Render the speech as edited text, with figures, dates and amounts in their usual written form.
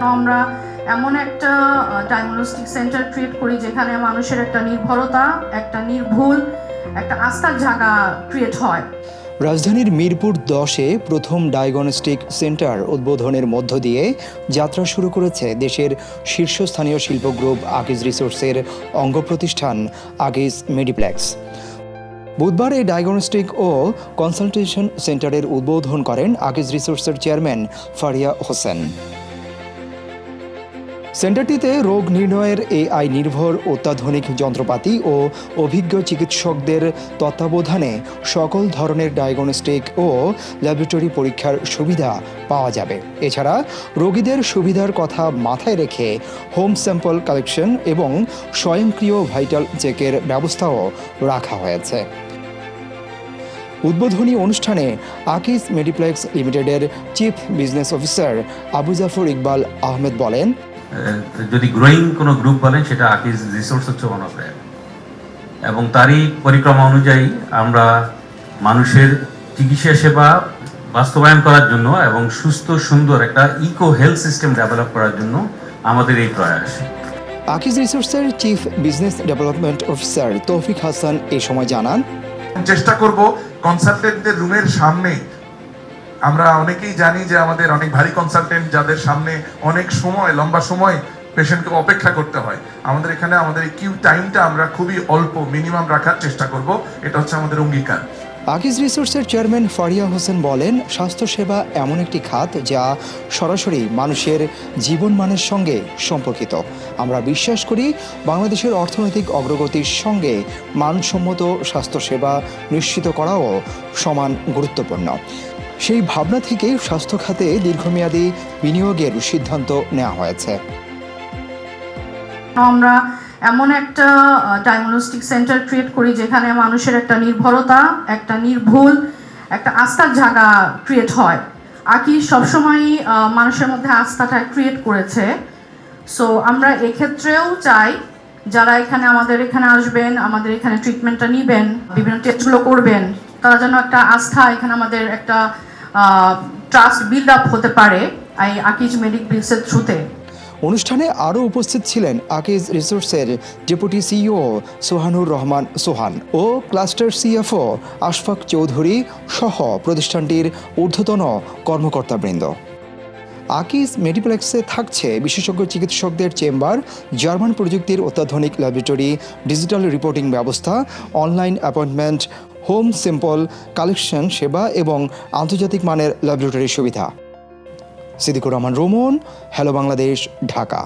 আমরা এমন একটা ডায়াগনস্টিক সেন্টার ক্রিয়েট করি যেখানে মানুষের একটা নির্ভরতা, একটা নির্ভুল, একটা আস্থার জায়গা ক্রিয়েট হয়। রাজধানীর মিরপুর 10-এ প্রথম ডায়াগনস্টিক সেন্টার উদ্বোধনের মধ্য দিয়ে যাত্রা শুরু করেছে দেশের শীর্ষস্থানীয় শিল্প গ্রুপ আকিজ রিসোর্সের অঙ্গ প্রতিষ্ঠান আকিজ মেডিপ্লেক্স। বুধবার এই ডায়াগনস্টিক ও কনসালটেশন সেন্টারের উদ্বোধন করেন আকিজ রিসোর্সের চেয়ারম্যান ফারিয়া হোসেন। সেন্টারটিতে রোগ নির্ণয়ের এআই নির্ভর অত্যাধুনিক যন্ত্রপাতি ও অভিজ্ঞ চিকিৎসকদের তত্ত্বাবধানে সকল ধরনের ডায়াগনস্টিক ও ল্যাবরেটরি পরীক্ষার সুবিধা পাওয়া যাবে। এছাড়া রোগীদের সুবিধার কথা মাথায় রেখে হোম স্যাম্পল কালেকশন এবং স্বয়ংক্রিয় ভাইটাল চেকের ব্যবস্থাও রাখা হয়েছে। উদ্বোধনী অনুষ্ঠানে আকিজ মেডিপ্লেক্স লিমিটেডের chief business officer Abu Jafar Iqbal Ahmed বলেন, যদি গ্রোয়িং কোনো গ্রুপ বলেন সেটা আকিজ রিসোর্স হচ্ছে ওয়ান অফ দ্যাট, এবং তারই পরিক্রমা অনুযায়ী আমরা মানুষের চিকিৎসা সেবা বাস্তবায়ন করার জন্য এবং সুস্থ সুন্দর একটা ইকো হেলথ সিস্টেম ডেভেলপ করার জন্য আমাদের এই প্রয়াস। আকিজ রিসোর্সের চিফ বিজনেস ডেভেলপমেন্ট অফিসার তৌফিক হাসান এই সময় জানান, চেষ্টা করব কনসালটেন্টদের রুমের সামনে, আমরা অনেকেই জানি যে আমাদের অনেক ভারী কনসালটেন্ট যাদের সামনে অনেক সময়, লম্বা সময় পেশেন্টকে অপেক্ষা করতে হয়, আমাদের এখানে আমাদের এই কিউ টাইমটা আমরা খুবই অল্প, মিনিমাম রাখার চেষ্টা করব। এটা হচ্ছে আমাদের অঙ্গীকার। আকিজ রিসোর্সের চেয়ারম্যান ফারিয়া হোসেন বলেন, স্বাস্থ্যসেবা এমন একটি খাত যা সরাসরি মানুষের জীবনমানের সঙ্গে সম্পর্কিত। আমরা বিশ্বাস করি বাংলাদেশের অর্থনৈতিক অগ্রগতির সঙ্গে মানসম্মত স্বাস্থ্যসেবা নিশ্চিত করাও সমান গুরুত্বপূর্ণ। সেই ভাবনা থেকেই স্বাস্থ্য খাতে দীর্ঘমেয়াদী বিনিয়োগের সিদ্ধান্ত নেওয়া হয়েছে। আমরা এমন একটা ডায়াগনস্টিক সেন্টার ক্রিয়েট করি যেখানে মানুষের একটা নির্ভরতা, একটা নির্ভুল, একটা আস্থার জায়গা ক্রিয়েট হয়। আকিজ সবসময়ই মানুষের মধ্যে আস্থাটা ক্রিয়েট করেছে। সো আমরা এক্ষেত্রেও চাই যারা আমাদের এখানে আসবেন, আমাদের এখানে ট্রিটমেন্টটা নেবেন, বিভিন্ন টেস্টগুলো করবেন, তারা যেন একটা আস্থা, এখানে আমাদের একটা ট্রাস্ট বিল্ড আপ হতে পারে এই আকিজ মেডিপ্লেক্সের থ্রুতে। অনুষ্ঠানে আরও উপস্থিত ছিলেন আকিজ রিসোর্সের ডেপুটি সিইও সোহানুর রহমান সোহান ও ক্লাস্টার সিএফও আশফাক চৌধুরী সহ প্রতিষ্ঠানটির ঊর্ধ্বতন কর্মকর্তাবৃন্দ। আকিজ মেডিপ্লেক্সে থাকছে বিশেষজ্ঞ চিকিৎসকদের চেম্বার, জার্মান প্রযুক্তির অত্যাধুনিক ল্যাবরেটরি, ডিজিটাল রিপোর্টিং ব্যবস্থা, online appointment, home sample collection সেবা এবং আন্তর্জাতিক মানের ল্যাবরেটরি সুবিধা। সিদ্দিকুর রহমান রোমন, হ্যালো বাংলাদেশ, ঢাকা।